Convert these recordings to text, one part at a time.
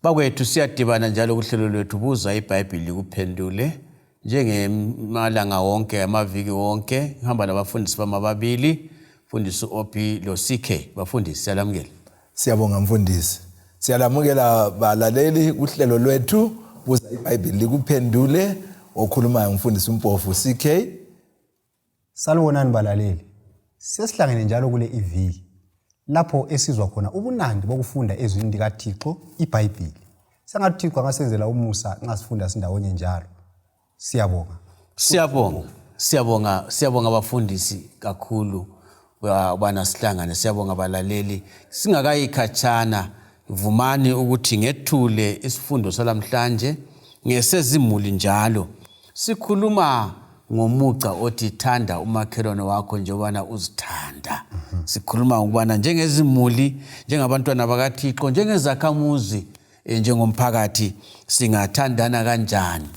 Bakwethu siyadibana njalo kuhlelo lwethu buza iBhayibhili likuphendule njengemalanga wonke amaviki wonke ngihamba nabafundisi bamababili mfundisi Opi lo CK bafundisi siyalamukela. Siyabonga mfundisi. Siyalamukela balaleli kuhlelo lwethu buza iBhayibhili likuphendule okhuluma ngumfundisi uMpofu CK. Salubonani balaleli. Sesihlangene njalo kule iviki lapho esizwa khona ubunandi bokufunda ezwini likaThixo iBhayibhili. Sengathi uThixo angasenzela umusa nxa sifunda sindawonye njalo. Siyabonga abafundisi kakhulu bana sihlangane. Siyabonga abalaleli. Singakayikhatshana vumani ukuthi ngethule isifundo salamhlanje ngesezimuli njalo. Sikhuluma ngomuca othi thanda umakhelwane wakho njengobana uzithanda. Sikhuluma ngokubana njengezimuli, njengabantwana bakaThixo, njengezakhamuzi, njengomphakathi singathandana kanjani.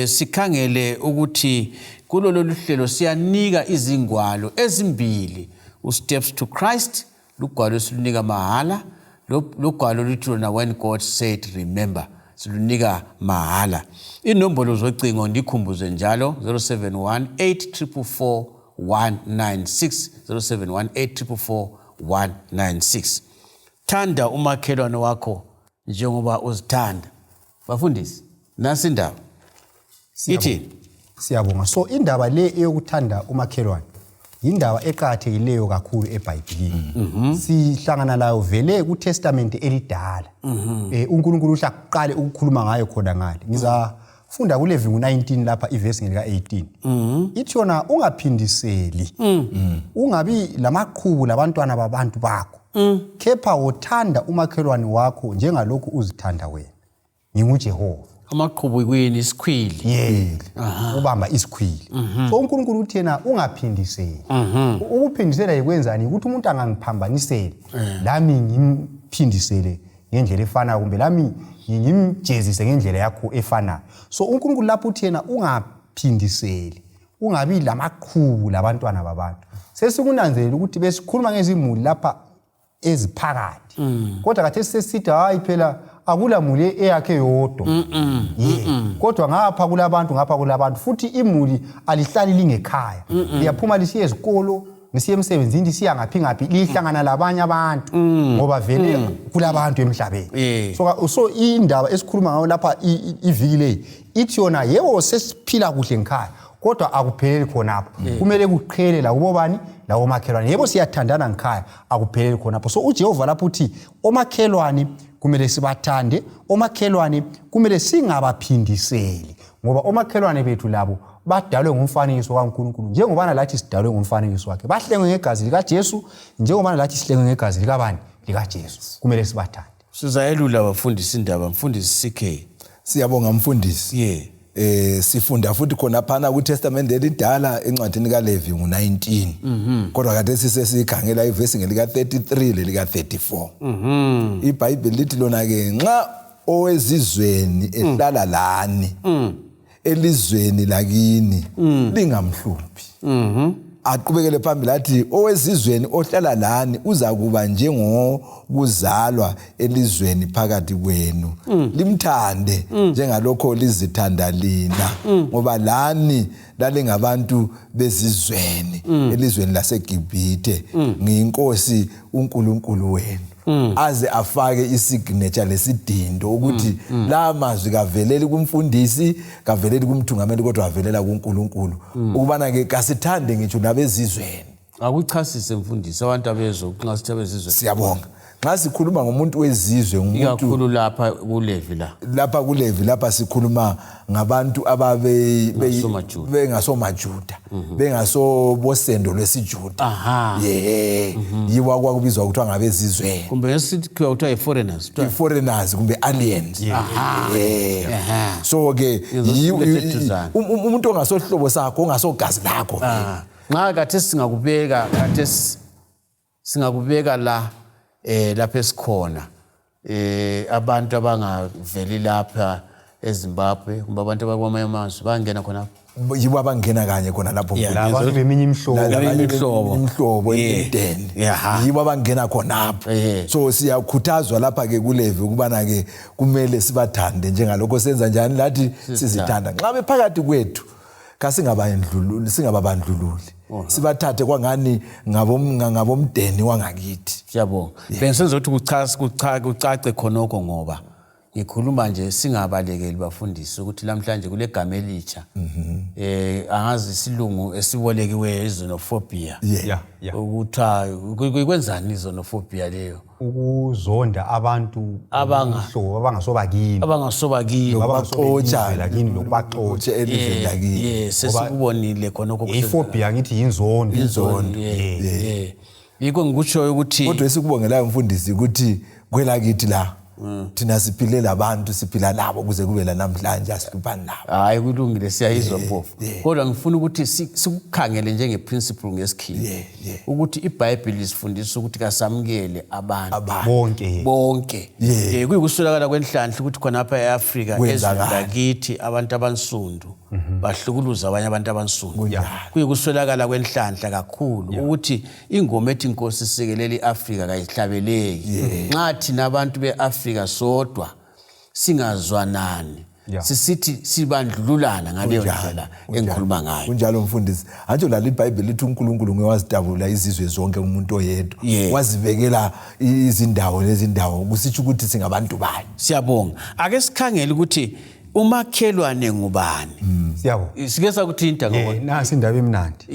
Sikhangele ukuthi kulolu hlelo siyanika izingwalo ezimbili, Steps to Christ, lugwalo silunika mahala, lugwalo lithi lona When God Said Remember, silunika mahala. Inombolo zocingo ndikhumbuze njalo 071-844-196 071-844-196. Thanda umakhelwane wakho njengoba uzithanda. Bafundisi, nasi indaba ithi siyabonga. So indaba le eyokuthanda umakhelwane indaba eqakathekileyo kakhulu eBhayibhelini. Sihlangana layo vele kuTestament elidala. uNkulunkulu uhlaqale ukukhuluma ngayo khona ngale. Ngizafunda kuLevi 19 lapha iverse ngelika 18. Ithi yona ungaphindiseli. Ungabi lamaqhubu labantwana babantu bakho. Kepha wothanda umakhelwane wakho njengalokhu uzithanda wena. NginguJehova. amaqhubu kuyini isikhwili? Ubamba isikhwili. So uNkulunkulu uthi yena ungaphindiseli. Ukuphindisela yikwenzani? Ukuthi umuntu angangiphambaniseli lami ngimphindisele ngendlela efanayo kumbe lami ngimjezise ngendlela yakho efanayo. So uNkulunkulu lapho uthi yena ungaphindiseli. Ungabi lamaqhubu labantwana babantu. Sesikunanzelela ukuthi besikhuluma ngezimuli lapha eziphakathi. Kodwa khathesi sesithi hayi phela akula muli eyakhe yodwa. Kodwa ngapha kulabantu futhi imuli alihlali lingekhaya. Liyaphuma lisiye ezikolo, lisiye emsebenzini, lisiya ngaphi lihlangana labanye abantu ngoba vele kulabantu emhlabeni. So indaba esikhuluma ngayo lapha iviki leyi ithi yona yebo sesiphila kuhle ngekhaya kodwa akupheleli khonapho. Kumele kuqhele la kubobani la omakhelwane. Yebo siyathandana ngekhaya akupheleli khonapho. So uJehova lapho uthi omakhelwane kumele sibathande, omakhelwane kumele singabaphindiseli ngoba omakhelwane bethu labo badalwe ngumfanekiso kaNkulunkulu njengoba lathi sidalwe ngumfanekiso wakhe. Bahlengwe ngegazi likaJesu njengoba lathi sihlengwe ngegazi likabani? LikaJesu. Kumele sibathande. Sizayelula abafundisi indaba mfundisi CK. Siyabonga mfundisi. Sifunda futhi khona phana kuTestament elidala encwadini kaLevi 19. Kodwa kade sisikhangela iverse ngelika 33 lelika 34. iBhayibheli lithi lona ke nxa owezizweni ehlala lani elizweni lakini lingamhluphi. Aqhubekele phambili athi owezizweni ohlala lani uzakuba njengokuzalwa elizweni phakathi kwenu. Limthande njengalokho lizithanda lina ngoba lani lalingabantu bezizweni elizweni laseGibhithe ngiyinkosi uNkulunkulu wenu. Aze afake isignature lesidindo ukuthi la mazwi kaveleli kumfundisi kaveleli kumthungameli kodwa avelela kuNkulunkulu ukubana ke kasithande ngitsho nabezizweni. Akuchasise mfundisi abantu abezwe nxa sithi abezizwe. Siyabonga. Nxa sikhuluma ngomuntu wezizwe ngumuntu ikakhulu lapha kuLevi la. Lapha kuLevi lapha sikhuluma ngabantu ababe bengasomaJuda, bengasobosendo lwesiJuda. Yiwa kwakubizwa ukuthi ngabezizwe. Kumbe ngesithi kuthiwa i-foreigners. I-foreigners kumbe aliens. So ke umuntu ongasohlobo sakho ongasogazi lakho. Nxa khathesi singakubeka la lapha esikhona abantu abangaveli lapha eZimbabwe kumbe abantu abakwamanye amazwe bangena khona yibo abangena kanye khona lapho labantu beminye imihlobo emdeni yibo abangena khonapho so siyakhuthazwa lapha ke kulevi ukubana ke kumele sibathande njengalokho senza njani lathi sizithanda nxa bephakathi kwethu singababandlululi sibathathe kwangani ngabomdeni wangakithi. Siyabonga. Bengisenza ukuthi kucace khonoko ngoba ngikhuluma nje singabalekeli bafundisi ukuthi namhlanje kule gama elitsha angazi isilungu esibolekiwe xenophobia ukuthi kwenzani xenophobia leyo ukuzonda abantu abangasobakini abaxotsha lakini lokubaxotsha elizweni lakini sesikubonile khonoko iphobia ngithi yinzondo yiko ngikutsho ukuthi kodwa esikubongelayo mfundisi ukuthi kwelakithi la thina siphile labantu siphila nabo kuze kube la namhlanje asihlupani nabo. Hayi kulungile siyayizwa mpofu. Kodwa ngifuna ukuthi sikukhangele njenge principle ngesikhithi ukuthi iBhayibheli lisifundisa ukuthi kasamukele abantu bonke. Kuyikuswelakala kwenhlanhla ukuthi khona lapha eAfrika ezweni abantu abansundu bahlukuluza abanye abantu abansundu. Kuyikuswelakala kwenhlanhla kakhulu ukuthi ingoma ethi inkosi sisekelele iAfrika kayihlabeleki. Nxa thina abantu beAfrika sodwa singazwanani sisithi sibandlululana ngaleyo ndlela engikhuluma ngayo. Kunjalo mfundisi anjalo la iBhayibheli lithi uNkulunkulu ngewazidabula izizwe zonke umuntu oyedwa wazibekela izindawo lezindawo kusitsho ukuthi singabantu bakhe. Siyabonga. Ake sikhangele ukuthi umakhelwane ngubani. Siyabonga. Sike sakuthinta ngoba nasi indaba emnandi.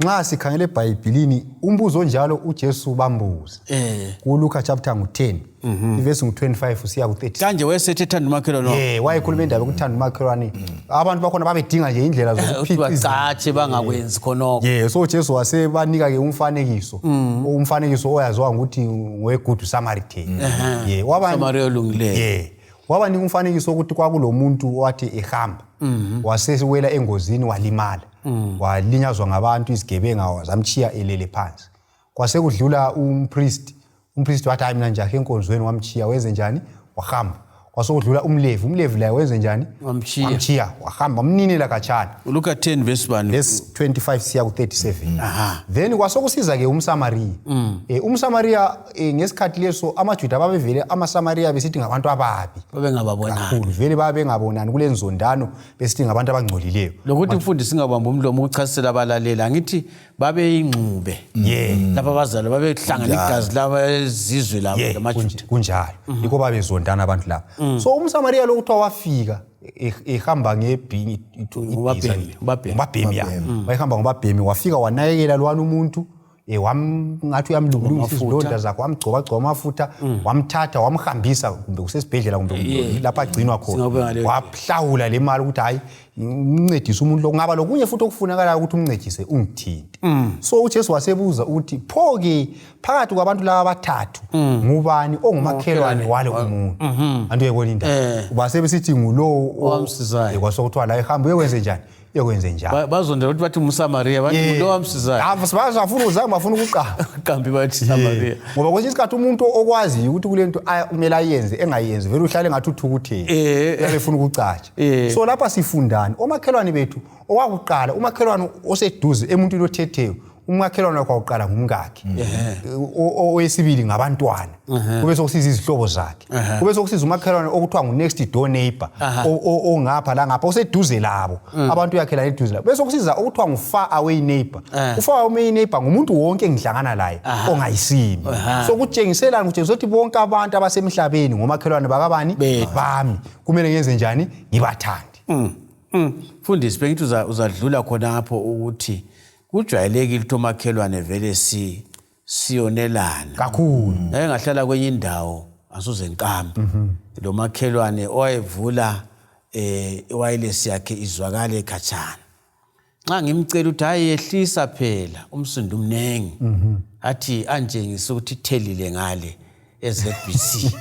Nxa sikhangele eBhayibhelini umbuzo onjalo uJesu bambuza. KuLuka chapter 10 iverse 25 usiya ku30. Kanje wayesethethanda umakhelwane. Wayekhuluma indaba yokuthanda umakhelwane. Abantu bakhona babedinga nje indlela zokuphikisa bacatshe bangakwenzi khonoko. So Jesu wasebanika ke umfanekiso. Umfanekiso oyaziwa ukuthi ngoweGood Samaritan. Samaria olungileyo. Wabanika umfanekiso ukuthi kwakulomuntu owathi ehamba wasesiwela engozini walimala walinyazwa ngabantu izigebenga zamchiya elele phansi kwasekudlula umpriest wathi hayi mina nje enkonzweni wamchiya wenze njani wahamba kwasokudlula umlevi la wenze njani wamchiya wahamba umninela kachana. Luka 10 verse 25 siya ku37. Then kwasokusiza ke umSamaria. UmSamaria ngesikhathi leso amaJuda babevele amaSamaria besithi ngabantu ababi babengababonani vele babengabonani kulenzondano besithi ngabantu abangcolileyo. Lokuthi mfundisi singabamba umlomo ukuchasisela abalaleli angithi babeyingcube lapha abazali babehlangana igazi laba ezizwe labo ngamaJuda kunjalo yiko babezondana abantu laba. So umSamaria lo kuthiwa wafika ehamba ngebhingi ubabhemi wayehamba ngobabhemi wafika wanakekela lwana umuntu ngathi uyamlungisa izilonda zakhe wamgcoba amafutha wamthatha wamhambisa kumbe kusesibhedlela kumbe lapha agcinwa khona wahlawula le mali ukuthi hayi umncedise umuntu lokungaba lokunye futhi okufunakala ukuthi umncedise ungithinte. So uJesu wasebuza ukuthi pho ke phakathi kwabantu laba abathathu ngubani ongumakhelwane wale umuntu antu yebona indaba basebesithi ngulowo owamsizayo kwasokuthiwa la ehamba uyekwenze njani yokwenze njalo bazondela ukuthi bathi umSamaria bathi lo wamsizayo bafuna uzama bafuna uqambi bathi Samaria ngoba kwesinye isikhathi umuntu okwazi ukuthi kule nto kumele ayenze engayenzi vele uhlale ngathi uthukuthele uyafuna ukucatsha. So lapha sifundani omakhelwane bethu okwakuqala umakhelwane oseduze emuntwini othetheyo umakhelwane kwakuqala ngumngakhe owesibili ngabantwana kube sokusiza izihlobo zakhe kube sokusiza umakhelwane okuthiwa ngu-next door neighbor ongapha la ngapha oseduze labo abantu uyakhelana eduze labo bese sokusiza okuthiwa ngu-far away neighbor u-far away neighbor ngumuntu wonke engihlangana laye ongayisimi. So kutshengiselani kutshengisa ukuthi bonke abantu abasemhlabeni ngomakhelwane bakabani bami kumele ngenze njani ngibathande. Mfundisi bengithi uzadlula khonapho ukuthi kujwayelekile ukuthi omakhelwane vele siyonelana kakhulu. Naye ngahlala kwenye indawo asuze nkambi lo makhelwane owayevula wireless yakhe izwakale ekhatshana nxa ngimcela ukuthi hayi yehlisa phela umsindo umnengi athi anjengise ukuthi ithelile ngale eZBC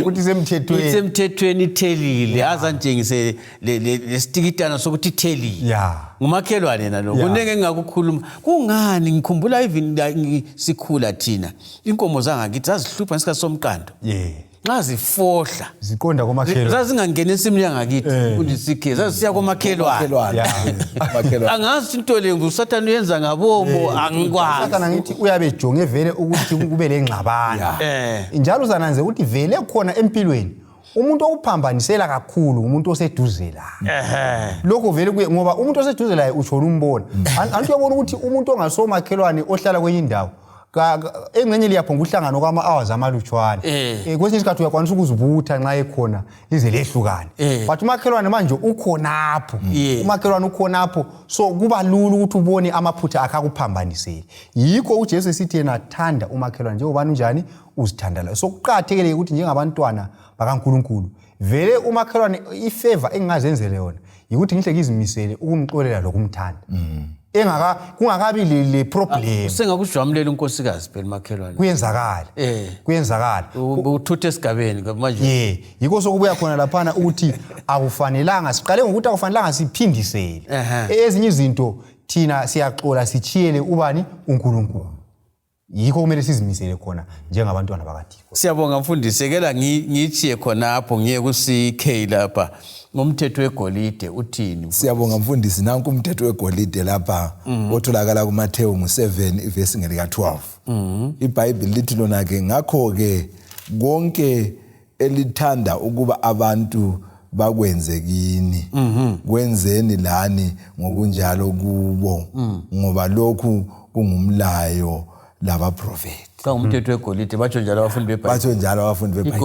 ukuthi semthethweni ithelile azanjengise lestikitana sokuthi ithelile ngumakhelwane nalo kunenge engakukhuluma kungani ngikhumbula even sikhula thina inkomo zangakithi zazihlupha ngesikhathi somqando nxa zifohla ziqonda komakhelwane zazingangenisa imnyango ngakithi uDCK zasiya komakhelwane angazi into le ngusathana uyenza ngabomo angikwazi sathana ngithi uyabe jonge vele ukuthi kube lengxabano njalo uzananze ukuthi vele khona empilweni umuntu ophambanisela kakhulu umuntu oseduze la lokho vele ngoba umuntu oseduze la utshona umbona antu yabona ukuthi umuntu ongasomakhelwane ohlala kwenye indawo engcenye liyaphonga uhlangano kwama hours amalutshwana kwesinye isikhathi uyakwanisa ukuzibutha nxa ekhona lize lehlukane but umakhelwane manje ukhonapho umakhelwane ukhonapho so kuba lula ukuthi ubone amaphutha akakuphambaniseli yikho uJesu esithi yena thanda umakhelwane njengoba njani uzithanda la so kuqhakathekile ukuthi njengabantwana bakaNkulunkulu vele umakhelwane ifavor engingazenzele yona ukuthi ngihle ngizimisele ukumxolela lokumthanda kungakabi le problem sengakujamulela unkosikazi phela makhelwane kuyenzakala uthuthe esigabeni manje yiko sokubuya khona laphana ukuthi akufanelanga siqale ngokuthi akufanelanga siphindisele ezinye izinto thina siyaxola sichiyele ubani uNkulunkulu yikho kumele sizimisele khona njengabantwana bakaThixo siyabonga mfundisi sekela ngichiye khona apho ngiye ku CK lapha ngomthetho wegolide uthini siyabonga mfundisi nanku umthetho wegolide lapha otholakala kuMathewu 7 ivesi ngelika 12 iBhayibheli lithi lona ke ngakho ke konke elithanda ukuba abantu bakwenze kini kwenzeni lani ngokunjalo kubo ngoba lokhu kungumlayo laba prophet umthetho wegolide batsho njalo abafundi bebhayibheli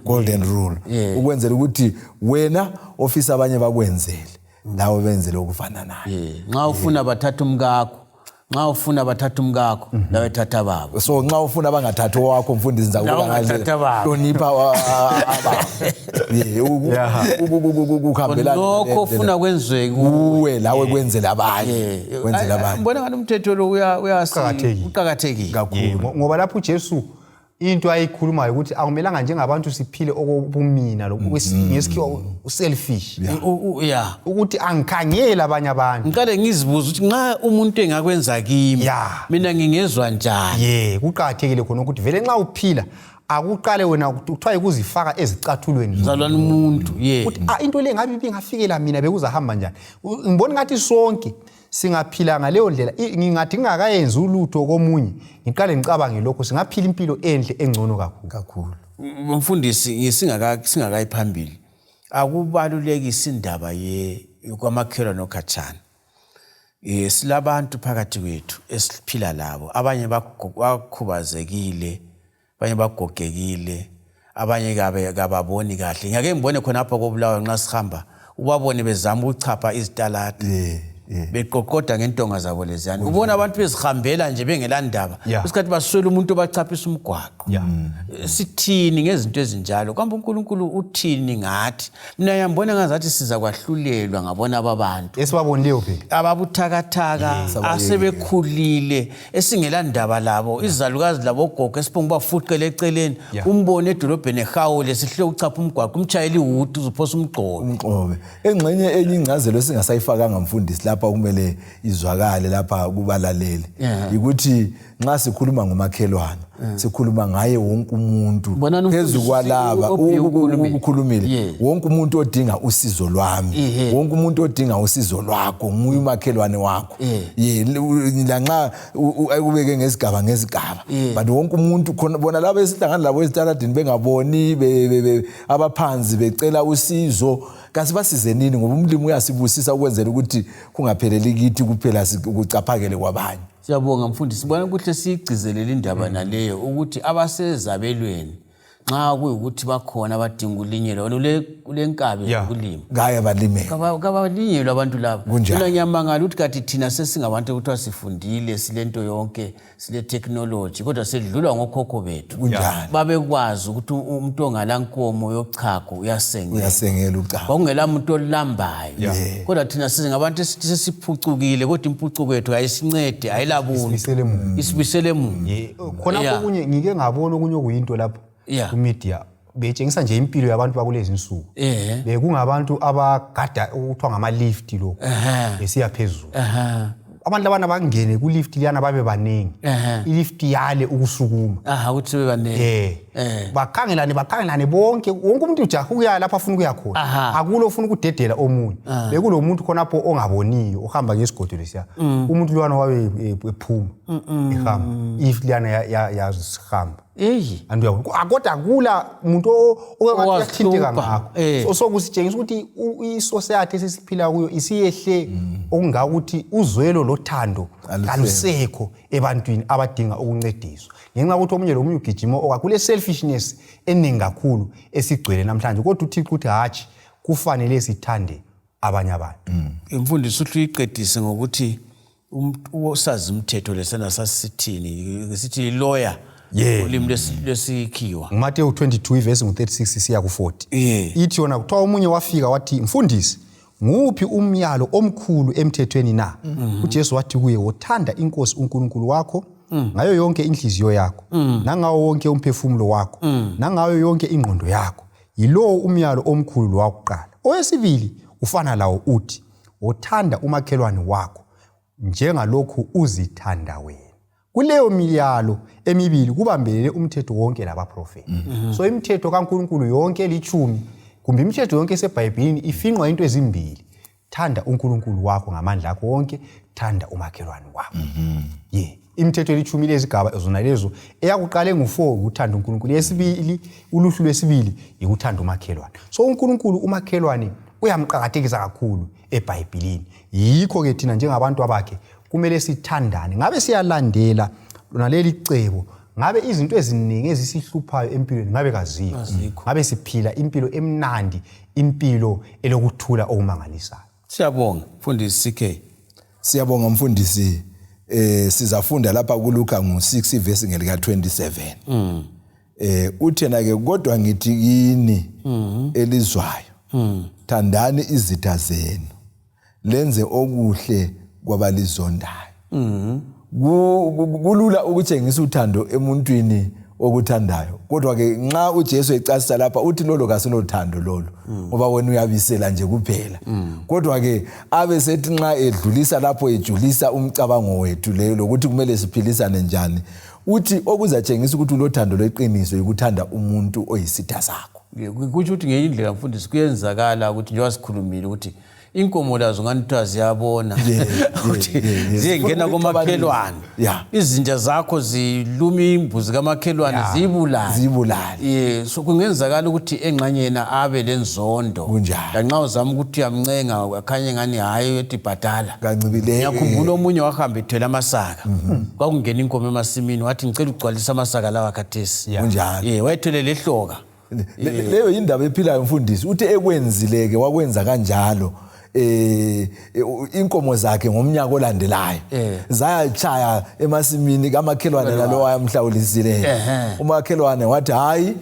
golden rule ukwenzela ukuthi wena ofisa abanye bakwenzele nawe benzele okufana naye nxa ufuna bathatha umkakho nawe thatha babo so nxa ufuna bangathatha owakho mfundisi ngizakuba ngale hlonipha ukuhambelana lokho ufuna kwenziwe kuwe lawe kwenzela abanye mbona ngalo umthetho lo uqhakathekile kakhulu ngoba lapho uJesu into ayikhulumayo ukuthi akumelanga njengabantu siphile okobumina ngesikhiwa selfish ukuthi angikhangela abanye abantu ngiqale ngizibuza ukuthi nxa umuntu engakwenza kimi mina ngingezwa njani kuqhakathekile khona ukuthi vele nxa uphila akuqale wena kuthiwa ukuzifaka ezicathulweni zalwana umuntu ukuthi into le ngabe ibingafikela mina bekuzahamba njani ngibona ngathi sonke singaphila ngaleyo ndlela ngingathi ngingakayenza ulutho komunye ngiqale ngicabange lokho singaphila impilo enhle engcono kakhulu mfundisi singakayiphambili akubalulekisa indaba kwamakhelwane nokhatshana silabantu phakathi kwethu esiphila labo abanye bakhubazekile abanye bagogekile abanye kababoni kahle ngeke ngibone khona apha koBulawayo nxa sihamba ubabone bezama ukuchapha izitalada beqoqoda ngentonga zabo leziyana ubona abantu bezihambela nje bengelandaba isikhathi baswela umuntu obachaphisa umgwaqo sithini ngezinto ezinjalo kambe uNkulunkulu uthini ngathi mina yambona ngazathi siza kwahlulelwa ngabona ababantu esibabonileyo phela ababuthakathaka asebekhulile esingelandaba labo izalukazi labo gogo esiphonga bafuqele eceleni umbone edolobheni ehawule sihle uchapha umgwaqo umchayela iwuthi uzophosa umgqobe engxenye enye ingcazelo singasayifakanga mfundisi lapha kumele izwakale lapha kubalaleli ukuthi nxa sikhuluma ngomakhelwane sikhuluma ngaye wonke umuntu phezukwalaba ukukhulumile wonke umuntu odinga usizo lwami wonke umuntu odinga usizo lwakho nguye umakhelwane wakho lanxa ubeke ngezigaba but wonke umuntu bona laba esihlangana labo ezitaladini bengaboni abaphansi becela usizo kasibasize nini ngoba umlimi uyasibusisa ukwenzela ukuthi kungapheleli kithi kuphela ukucaphakele kwabanye siyabonga mfundisi sibona ukuthi siyigcizelele indaba naleyo ukuthi abasezabelweni nxa kuyukuthi bakhona abadinga ulinyelwa kulenkabi yokulima ngaya balimela kabalinyelwa abantu labo mina ngiyamangala ukuthi kathi thina sesingabantu ukuthi sifundile silento yonke sile technology kodwa sedlulwa ngokhokho bethu babekwazi ukuthi umuntu ongalankomo yochago uyasengela uchago kwakungela umuntu olambayo kodwa thina singabantu sesiphucukile kodwa impucuko yethu ayisincede ayilabuntu isibisele mungu khona okunye ngike ngabona okunye okuyinto lapho kumedia betshengisa nje impilo yabantu bakulezi insuku bekungabantu abagada ukuthiwa ngama lift lo besiya phezulu abantu labana bangene ku lift liyana babe banengi I lift yale ukusukuma ukuthi bebanengi bakhangelane bonke umuntu ujaha uya lapha afuna ukuya khona akulo ufuna ukudedela omunye bekulo muntu khonapho ongaboniyo uhamba ngesigodo lesiya umuntu lwana wabe ephuma ehamba if liyana yazihamba kodwa akula umuntu owathinteka ngakho sokusitshengisa ukuthi isociety esisiphila kuyo isiyehle okungakuthi uzwelo lothando alusekho ebantwini abadinga ukuncediswa ngenxa ukuthi omunye lomunye ugijima okakule selfishness eningi kakhulu esigcwele namhlanje kodwa uThixo uthi hathi kufanele sithande abanye abantu imfundiso uyiqedise ngokuthi usazi umthetho lesana sasithini sithi lawyer ulimi lesikhiwa Matthew 22 verse 36 siya ku 40 ithi yona kuthiwa umunye wafika wathi mfundisi nguphi umyalo omkhulu emthethweni na uJesu wathi kuye wothanda inkosi uNkulunkulu wakho ngayo yonke inhliziyo yakho nangawo wonke umphefumulo wakho nangayo yonke ingqondo yakho yilowo umyalo omkhulu lo wakuqala owesibili ufana lawo uthi wothanda umakhelwane wakho njengalokhu uzithanda wena kuleyo miyalo emibili kubambelele umthetho wonke labaprofeti so imithetho kaNkulunkulu yonke lichumi kumbe imithetho yonke eseBhayibhelini ifinqwa into ezimbili thanda uNkulunkulu wakho ngamandla akho wonke thanda umakhelwane wakho imithetho elichumi lezigaba zona lezo eyakuqala ngu4 ukuthanda uNkulunkulu yesibili uluhlu lwesibili ukuthanda umakhelwane so uNkulunkulu umakhelwane uyamqhakathekisa kakhulu eBhayibhelini yikho ke thina njengabantu abakhe kumele sithandane ngabe siyalandela lona leli cebo ngabe izinto eziningi ezisihluphayo empilweni ngabe kaziyo ngabe siphila impilo emnandi impilo elokuthula okumangalisayo siyabonga mfundisi CK siyabonga mfundisi sizafunda lapha kuLuka ngo6 verse ngelika 27 uthena ke kodwa ngithi kini elizwayo thandani izitha zenu lenze okuhle kwabalizondayo kulula ukutshengisa uthando emuntwini okuthandayo kodwa ke nxa uJesu ecasisa lapha uthi lolo kasinothando lolo ngoba wena uyabisela nje kuphela kodwa ke abe sethi nxa edlulisa lapho ejulisa umcabango wethu leyo lokuthi kumele siphilisane njani uthi okuzatshengisa ukuthi ulothando lweqiniso ukuthanda umuntu oyisitha sakho kuthi ukuthi ngeindlela mfundisi kuyenzakala ukuthi njengoba sikhulumile ukuthi inkomo lazo nganithiwa ziyabona ukuthi ziyengena komakhelwane izinja zakho ziluma imbuzi kamakhelwane zibulale so kungenzakala ukuthi engxanyena abe lenzondo lanxa uzama ukuthi uyamncenga akhanye ngani hayi ethi bhadala kancibileyo ngiyakhumbula omunye wahamba ethwele amasaka kwakungena inkomo emasimini wathi ngicela ugcwalisa amasaka lawa khathesi wayethwele lehloka leyo indaba ephilayo mfundisi uthi ekwenzileke wakwenza kanjalo inkomo zakhe ngomnyaka olandelayo zayachaya emasimini kamakhelwane nalo wayamhlawulisile umakhelwane wathi hayi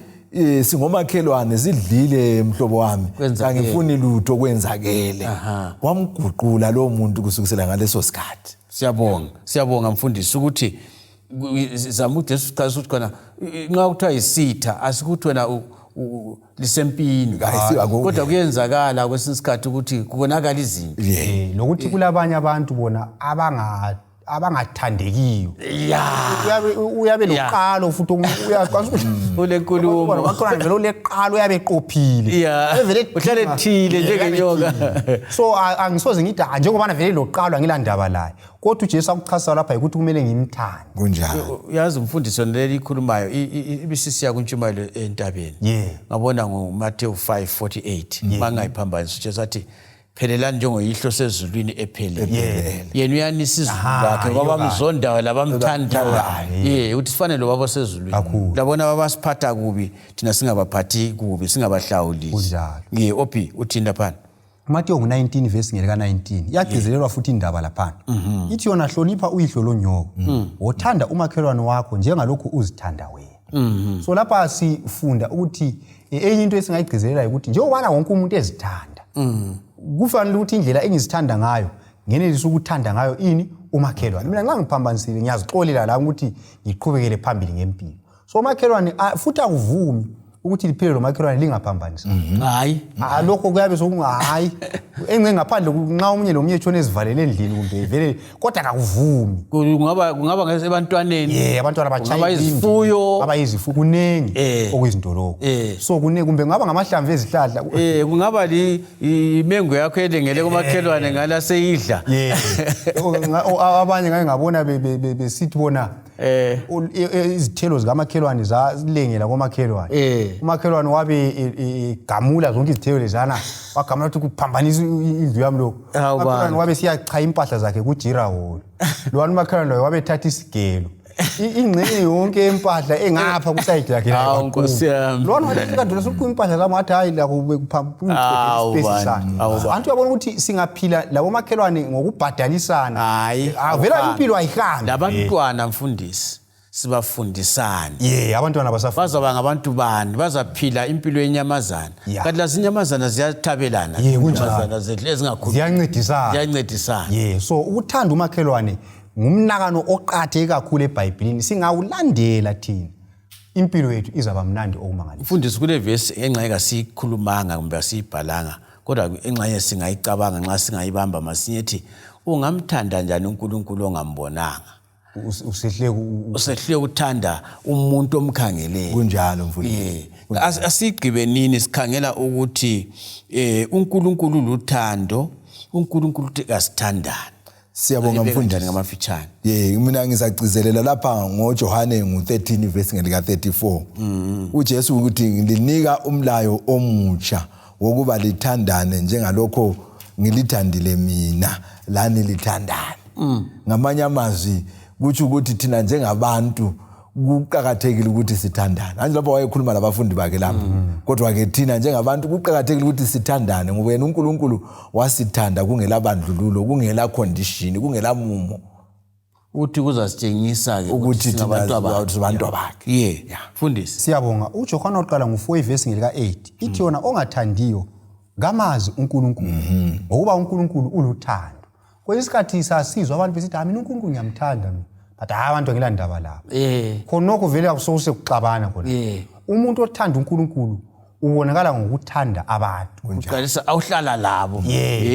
singomakhelwane sidlile mhlobo wami angifuni lutho kwenzakele wamguqula lo muntu kusukisela ngaleso sikhathi siyabonga mfundisi ukuthi zamude sichaza ukuthi khona nxa kuthiwa isitha asikuthi wena lisempini kodwa kuyenzakala kwesinsikhathi ukuthi kubonakala izinto nokuthi kulabanye abantu bona abangathandekiyo uyabe loqalo futhi uyaqasha ulenkulumo bakho vele uleqalo uyabe eqophile vele uhlale ethile njengenyoka so angisoze ngithi njengoba vele loqalo angilandaba laye kodwa uJesu akuchasisa lapha ukuthi kumele ngimthande kunjalo uyazi umfundisi leli ikhulumayo ibisisiya kuntshumayelo entabeni ngabona ngoMatthew 5:48 bangayiphambanisa uJesu athi phelelani njengoyihlo sezulwini ephelele yena uyanisa izulu lakhe kwabamzondayo labamthandayo uthi sifanele lo baba sezulwini labona babasiphatha kubi thina singabaphathi kubi singabahlawulisi ophi uthinda phana Matthew 19 verse ngelika 19 yagcizelelwa futhi indaba lapha ithi yona hlonipha uyihlo lonyoko wothanda umakhelwane wakho njengalokhu uzithanda wena so lapha sifunda ukuthi enye into esingayigcizelela ukuthi njengoba wonke umuntu ezithanda kufanele ukuthi indlela engizithanda ngayo ngenelisa ukuthanda ngayo ini umakhelwane mina nxa ngiphambanisile ngiyazixolela la ukuthi ngiqhubekele phambili ngempilo so umakhelwane futhi akuvumi ukuthi liphile lo makhelwane lingaphambanisi. Hayi. Lokho kuyabe sokungahayi. Ngaphandle nxa omunye lomunye etshona ezivalele endlini kumbe vele kodwa akuvumi. Kungaba ngesebantwaneni. Abantwana bachaya izifuyo. Abayizifuyo kunengi okuyizinto lokho. So kunengi kumbe ngaba ngamahlamvu ezihlahla. Kungaba imengo yakho elengele kumakhelwane ngala seyidla. Abanye ngake ngabona besithi bona izithelo zikamakhelwane zalengela komakhelwane. Umakhelwane wabe gamula zonke izithelo lezana wagamula ukuthi kuphambanisa indlu yami lokho. Umakhelwane wabe siyachaya impahla zakhe kujira holo. Lwana umakhelwane loyo wabe ethatha isigelo. Ingcenye yonke empahla engapha kusayidi yakhe la. Hawu Nkosi yami. Lwana wathi kanti lesiphu impahla zami wathi hayi la kuphambanisa space sakhe. Abantu yabona ukuthi singaphila labo makhelwane ngokubhadalisana. Hayi. Avela impilo ayihambi. Labantwana mfundisi sibafundisane. Abantwana bazaba ngabantu bani bazaphila impilo yenyamazana. Kanti lazinyamazana ziyathabelana. Inyamazana zethu ezingakhulu ziyancedisana. So ukuthanda umakhelwane ngumnakano oqathe kakhulu eBhayibhelini singawulandela thina impilo yethu izaba mnandi okumangalisa. Mfundisi kule verse engxenye asikhulumanga kumbe asibhalanga kodwa engxenye singayicabanga nxa singayibamba masinyethi ungamthanda njani uNkulunkulu ongambonanga. Usehle uthanda umuntu omkhangeleyo. Kunjalo mfundisi. Asigqibe nini sikhangela ukuthi uNkulunkulu luthando, uNkulunkulu asithandane. Siyabonga mfundisi ngamafitshane. Mina ngisagcizelela lapha ngoJohane 13 verse ngelika 34. uJesu ukuthi ngilinika umlayo omutsha wokuba lithandane njengalokho ngilithandile mina lani lithandane. Ngamanye amazwi kuthi ukuthi thina njengabantu kuqhakathekile ukuthi sithandane. Manje lapho wayekhuluma labafundi bakhe lapho. Kodwa ke thina njengabantu kuqhakathekile ukuthi sithandane ngoba yena uNkulunkulu wasithanda kungela bandlululo, kungela condition, kungela mumo. Uthi kuzasitshengisa ke ukuthi abantu bakhe. Mfundisi. Siyabonga. uJohane oqala ngo4 verse ngelika 8. Ithi yona ongathandiyo ngamazi uNkulunkulu. Ngokuba uNkulunkulu uluthando. Kwesikhathi sasizwa abantu besithi mina uNkulunkulu ngiyamthanda mina. But abantu ngilandaba lapho. Khonokho vele akusose kuxabana khona. Umuntu othanda uNkulunkulu ubonakala ngokuthanda abantu. Uqalisa awuhlala labo.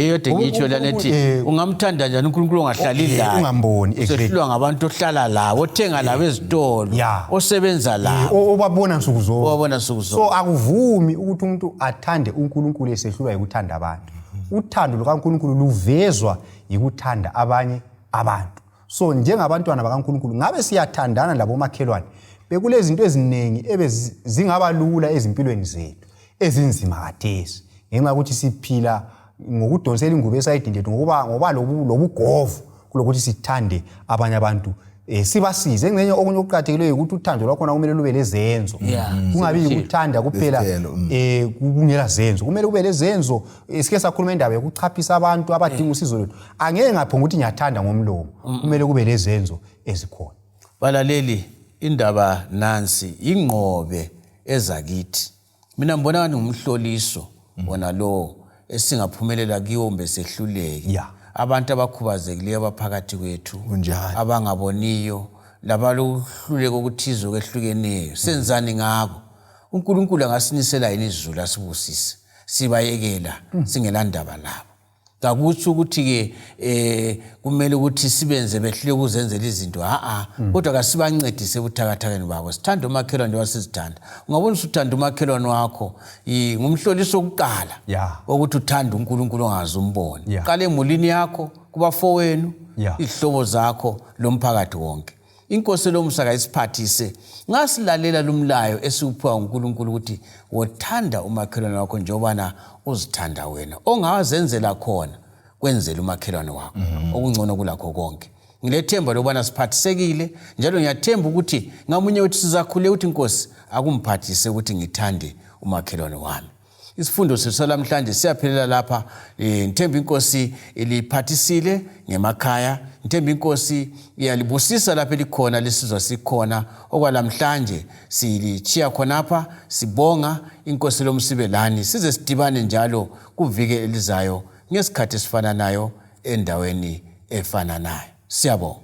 Yode ngitsho lanethi ungamthanda njani uNkulunkulu ongahlali la. Ungamboni sehlulwa ngabantu ohlala labo, othenga labo ezitolo, osebenza labo. Obabona nsuku zonke. Obabona nsuku zonke. So akuvumi ukuthi umuntu athande uNkulunkulu esehlulwa ukuthanda abantu. Uthando lukaNkulunkulu luvezwa yikuthanda abanye abantu. So njengabantwana bakaNkulunkulu ngabe siyathandana labo makhelwane bekulezi zinto eziningi ebezingaba lula ezimpilweni zethu ezinzima kathesi ngenxa ukuthi siphila ngokudonsela ingubo esayidini lethu ngoba lobugovu kulokuthi sithande abanye abantu sibasize engcenye okunye okuqhathekileyo ukuthi uthando lwakho kumele lube lezenzo kungabi ukuthanda kuphela kungela zenzo kumele kube lezenzo sike sakhuluma indaba yokuchaphisa abantu abadinga usizo lethu angeke ngaphonga ukuthi ngiyathanda ngomlomo kumele kube lezenzo ezikhona. Balaleli indaba nansi ingqobe ezakithi mina ngibona ngumhloliso wona lo esingaphumelela kiwo kumbe sehluleke. Abantu abakhubazekileyo abaphakathi kwethu abangaboniyo labalohluleka ukuthiza okwehlukeneyo senzani ngabo. uNkulunkulu angasinisela yini izulu asibusise sibayekela singelandaba labo. Kakuthi ukuthi ke kumele ukuthi sibenze behlule ukuzenzela izinto kodwa kasibancedise ubuthakathakeni babo. Sithanda umakhelwane wasizithanda. Ungabona usuthanda umakhelwane wakho ngumhloliso okuqala ukuthi uthanda uNkulunkulu ongazi umbone. Qale emulini yakho kubafowenu izihlobo zakho lomphakathi wonke. Inkosi lomsaka isiphathise ngasilalela lumlayo esiuphiwa uNkulunkulu ukuthi wothanda umakhelwane wakho njengobana uzithanda wena. Ongawazenzela khona kwenzela umakhelwane wakho okungcono kulakho konke. Ngilethemba lokubana siphathisekile njalo ngiyathemba ukuthi ngamunye wethu sizakhule ukuthi Nkosi akumphathise ukuthi ngithande umakhelwane wami. Isifundo sethu namhlanje siyaphelela lapha. Ngithemba inkosi iliphathisile ngemakhaya. Ngithemba inkosi iyalibusisa lapha elikhona lesizwe sikhona. Okwalamhlanje silichiya khonapha sibonga inkosi lomsibelani size sidibane njalo kuvike elizayo ngesikhathi esifana nayo endaweni efana nayo. Siyabonga.